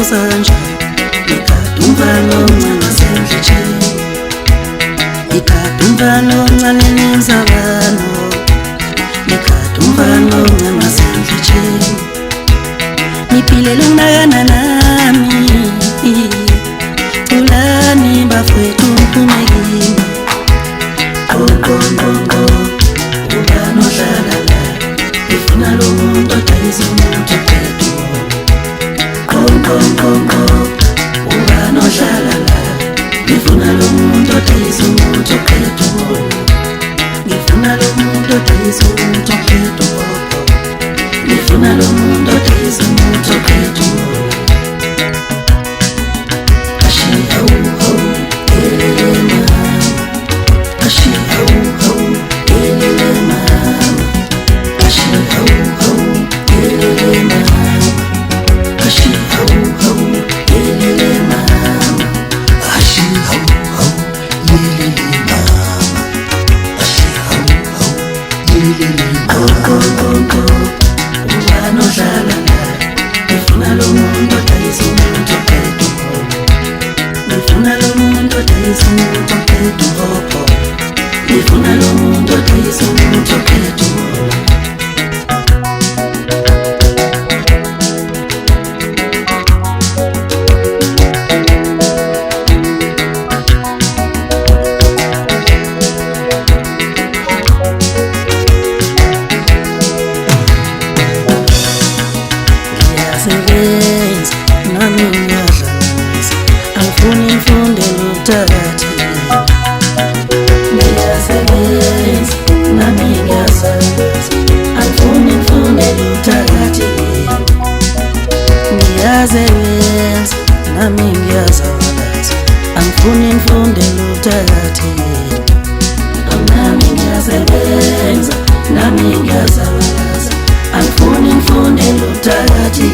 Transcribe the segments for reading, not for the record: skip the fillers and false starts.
sanja ikadumvalo ncane sendlitsheni ikadumvalo ncane nenzabano ikadumvalo ncane sendlitsheni niphilela ukunakana nami culani bafowethu mphumekini konkonkonko ubani ohlala la ngifuna lo muntu odayisa umuntu ophethe konkonkonko ubani ohlala la ngifuna lo muntu odayisa umuntu ophethe ngifuna lo muntu odayisa umuntu ophethe ngifuna lo muntu odayisa umuntu ophethe konkonkonko ubani ohlala la ngifuna lo muntu odayisa umuntu ophethe ngifuna lo muntu odayisa umuntu ophethe ngifuna lo muntu odayisa umuntu ophethe ngiyasebenza nami ngiyadlalisa angifuni ngifundele ubuthathi ngiyasebenza nami ngiyasebenza angifuni ngifundele ubuthathi ngiyasebenza nami ngiyasebenza angifuni ngifundele ubuthathi nami ngiyasebenza nami ngiyasebenza angifuni ngifundele ubuthathi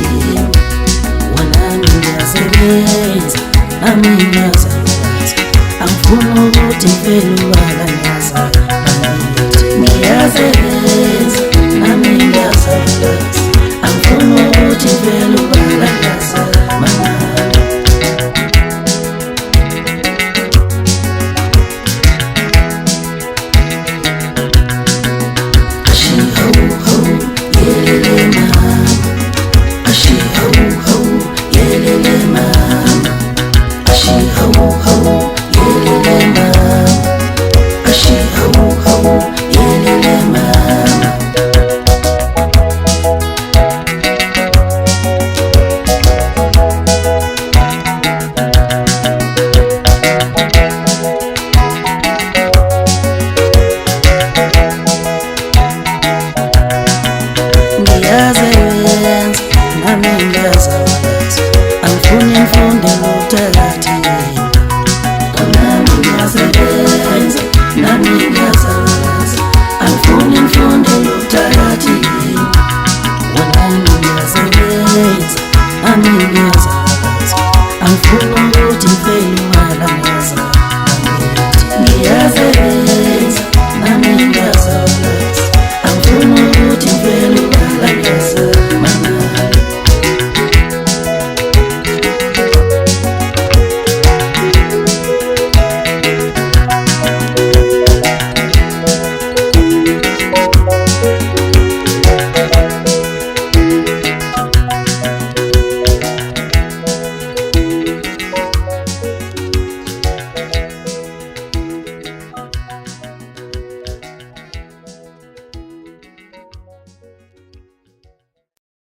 wanami ngiyasebenza nami ngiyasebenza angifuni ukuthi ngivele ubalanyaza ngiyasebenza nami ngiyasebenza angifuni ukuthi ngivele ubalanyaza ngiyasebenza nami ngiyasebenza angifuni ngifundele ubuthathi nami ngiyasebenza nami ngiyasebenza angifuni ngifundele ubuthathi wanami ngiyasebenza nami ngiyasebenza angifuni ukuthi ngivele